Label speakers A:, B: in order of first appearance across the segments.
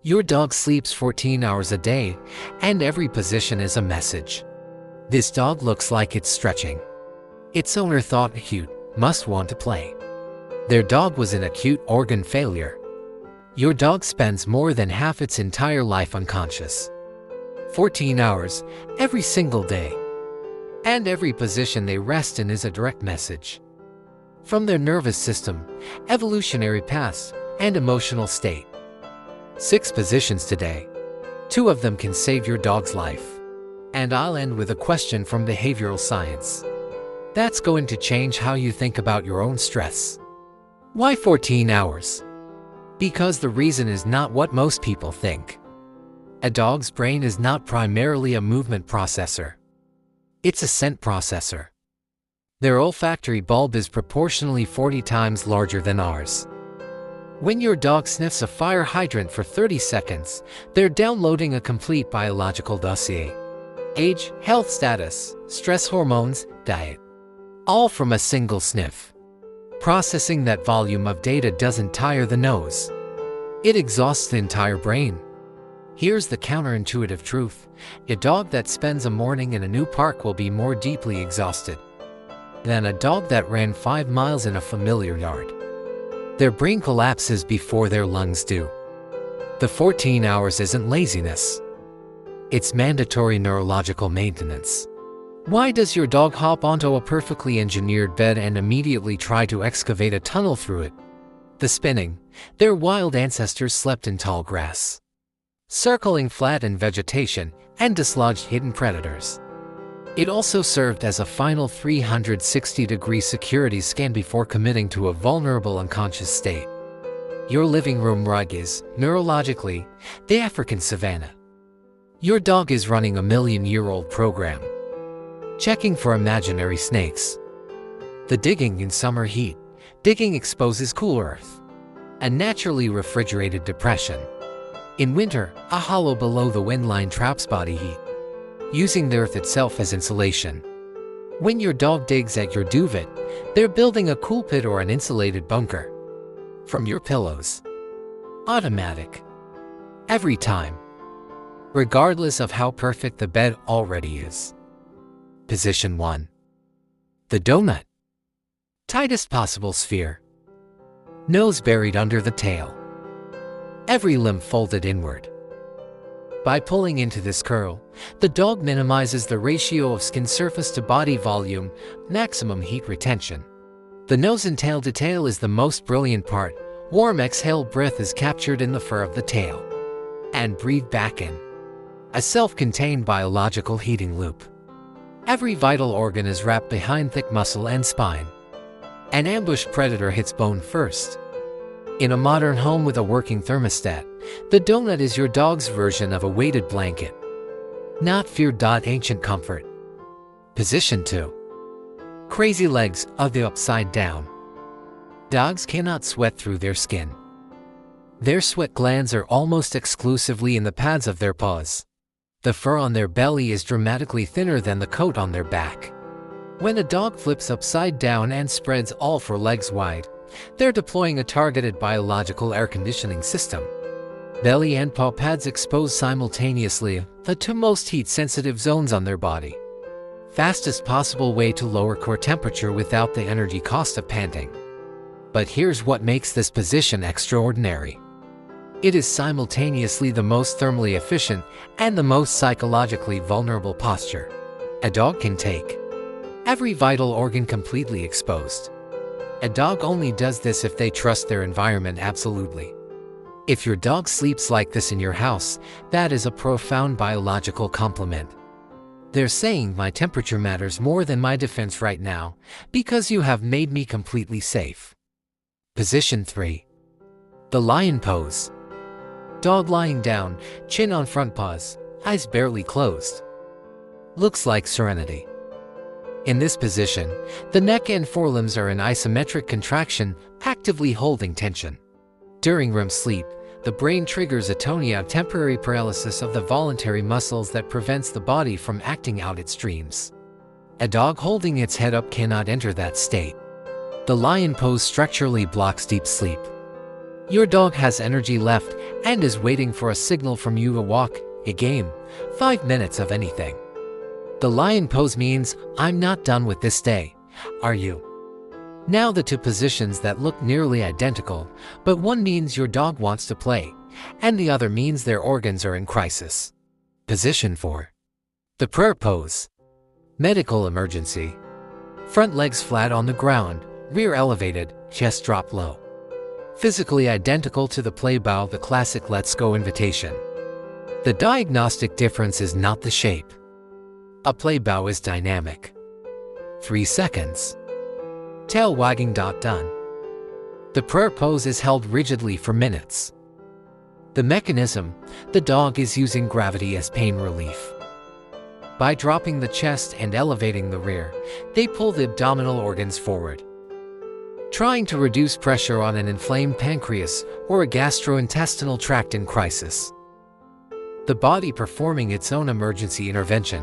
A: Your dog sleeps 14 hours a day, and every position is a message. This dog looks like it's stretching. Its owner thought acute, must want to play. Their dog was in acute organ failure. Your dog spends more than half its entire life unconscious. 14 hours, every single day. And every position they rest in is a direct message. From their nervous system, evolutionary past, and emotional state. 6 positions today. 2 of them can save your dog's life. And I'll end with a question from behavioral science. That's going to change how you think about your own stress. Why 14 hours? Because the reason is not what most people think. A dog's brain is not primarily a movement processor. It's a scent processor. Their olfactory bulb is proportionally 40 times larger than ours. When your dog sniffs a fire hydrant for 30 seconds, they're downloading a complete biological dossier. Age, health status, stress hormones, diet. All from a single sniff. Processing that volume of data doesn't tire the nose. It exhausts the entire brain. Here's the counterintuitive truth. A dog that spends a morning in a new park will be more deeply exhausted than a dog that ran 5 miles in a familiar yard. Their brain collapses before their lungs do. The 14 hours isn't laziness. It's mandatory neurological maintenance. Why does your dog hop onto a perfectly engineered bed and immediately try to excavate a tunnel through it? The spinning. Their wild ancestors slept in tall grass, circling flattened vegetation, and dislodged hidden predators. It also served as a final 360-degree security scan before committing to a vulnerable unconscious state. Your living room rug is, neurologically, the African savanna. Your dog is running a million-year-old program, checking for imaginary snakes. The digging in summer heat. Digging exposes cool earth, a naturally refrigerated depression. In winter, a hollow below the wind line traps body heat, using the earth itself as insulation. When your dog digs at your duvet, they're building a cool pit or an insulated bunker from your pillows. Automatic. Every time. Regardless of how perfect the bed already is. Position 1. The donut. Tightest possible sphere. Nose buried under the tail. Every limb folded inward. By pulling into this curl, the dog minimizes the ratio of skin surface to body volume, maximum heat retention. The nose and tail detail is the most brilliant part. Warm exhale breath is captured in the fur of the tail and breathed back in. A self-contained biological heating loop. Every vital organ is wrapped behind thick muscle and spine. An ambushed predator hits bone first. In a modern home with a working thermostat, the donut is your dog's version of a weighted blanket. Not fear. Ancient comfort. Position 2. Crazy legs of the upside down. Dogs cannot sweat through their skin. Their sweat glands are almost exclusively in the pads of their paws. The fur on their belly is dramatically thinner than the coat on their back. When a dog flips upside down and spreads all 4 legs wide, they're deploying a targeted biological air conditioning system. Belly and paw pads expose simultaneously the 2 most heat-sensitive zones on their body. Fastest possible way to lower core temperature without the energy cost of panting. But here's what makes this position extraordinary. It is simultaneously the most thermally efficient and the most psychologically vulnerable posture a dog can take. Every vital organ completely exposed. A dog only does this if they trust their environment absolutely. If your dog sleeps like this in your house, that is a profound biological compliment. They're saying my temperature matters more than my defense right now, because you have made me completely safe. Position 3. The lion pose. Dog lying down, chin on front paws, eyes barely closed. Looks like serenity. In this position, the neck and forelimbs are in isometric contraction, actively holding tension. During REM sleep, the brain triggers atonia, temporary paralysis of the voluntary muscles that prevents the body from acting out its dreams. A dog holding its head up cannot enter that state. The lion pose structurally blocks deep sleep. Your dog has energy left and is waiting for a signal from you: a walk, a game, 5 minutes of anything. The lion pose means, I'm not done with this day, are you? Now the two positions that look nearly identical, but one means your dog wants to play, and the other means their organs are in crisis. Position 4. The prayer pose. Medical emergency. Front legs flat on the ground, rear elevated, chest dropped low. Physically identical to the play bow, the classic let's go invitation. The diagnostic difference is not the shape. A play bow is dynamic. 3 seconds. Tail wagging. Done. The prayer pose is held rigidly for minutes. The mechanism: the dog is using gravity as pain relief. By dropping the chest and elevating the rear, they pull the abdominal organs forward, trying to reduce pressure on an inflamed pancreas or a gastrointestinal tract in crisis. The body performing its own emergency intervention.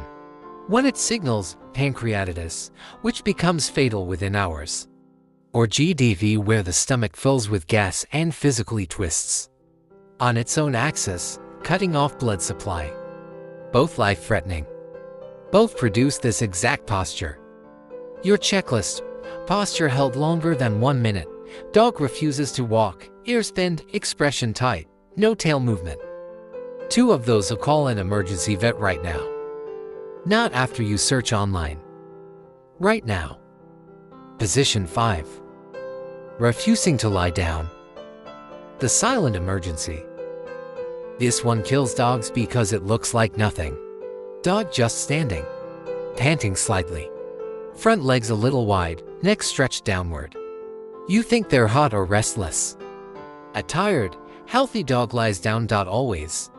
A: When it signals pancreatitis, which becomes fatal within hours, or GDV, where the stomach fills with gas and physically twists on its own axis, cutting off blood supply. Both life-threatening. Both produce this exact posture. Your checklist: posture held longer than 1 minute, dog refuses to walk, ears thinned, expression tight, no tail movement. 2 of those will call an emergency vet right now. Not after you search online. Right now. Position 5. Refusing to lie down. The silent emergency. This one kills dogs because it looks like nothing. Dog just standing, panting slightly, front legs a little wide, neck stretched downward. You think they're hot or restless. A tired, healthy dog lies down. Always.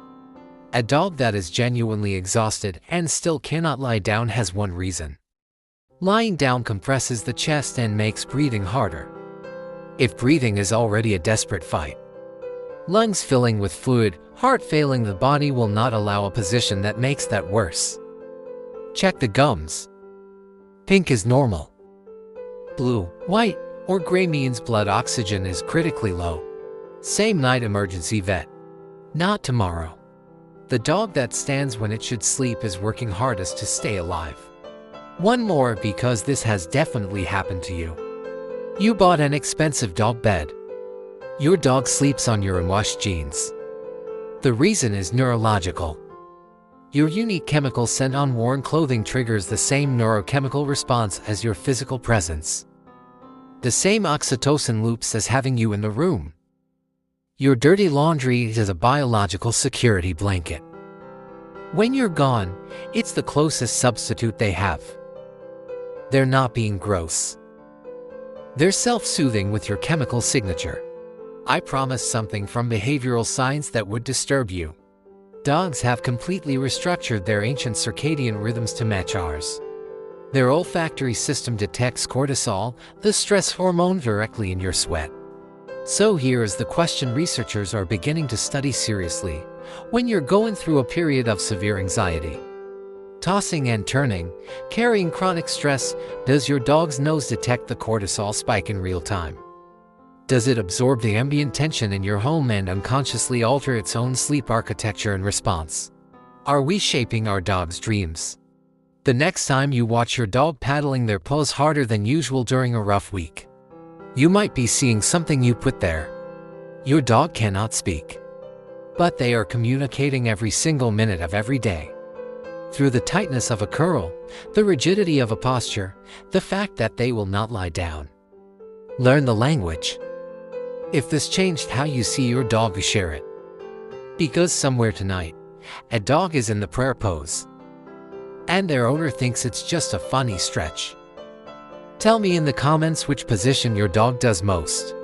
A: A dog that is genuinely exhausted and still cannot lie down has one reason. Lying down compresses the chest and makes breathing harder. If breathing is already a desperate fight, lungs filling with fluid, heart failing, the body will not allow a position that makes that worse. Check the gums. Pink is normal. Blue, white, or gray means blood oxygen is critically low. Same night emergency vet. Not tomorrow. The dog that stands when it should sleep is working hardest to stay alive. One more, because this has definitely happened to you. You bought an expensive dog bed. Your dog sleeps on your unwashed jeans. The reason is neurological. Your unique chemical scent on worn clothing triggers the same neurochemical response as your physical presence. The same oxytocin loops as having you in the room. Your dirty laundry is a biological security blanket. When you're gone, it's the closest substitute they have. They're not being gross. They're self-soothing with your chemical signature. I promise something from behavioral science that would disturb you. Dogs have completely restructured their ancient circadian rhythms to match ours. Their olfactory system detects cortisol, the stress hormone, directly in your sweat. So here is the question researchers are beginning to study seriously. When you're going through a period of severe anxiety, tossing and turning, carrying chronic stress, does your dog's nose detect the cortisol spike in real time? Does it absorb the ambient tension in your home and unconsciously alter its own sleep architecture in response? Are we shaping our dog's dreams? The next time you watch your dog paddling their paws harder than usual during a rough week, you might be seeing something you put there. Your dog cannot speak, but they are communicating every single minute of every day. Through the tightness of a curl, the rigidity of a posture, the fact that they will not lie down. Learn the language. If this changed how you see your dog, share it. Because somewhere tonight, a dog is in the prayer pose, and their owner thinks it's just a funny stretch. Tell me in the comments which position your dog does most.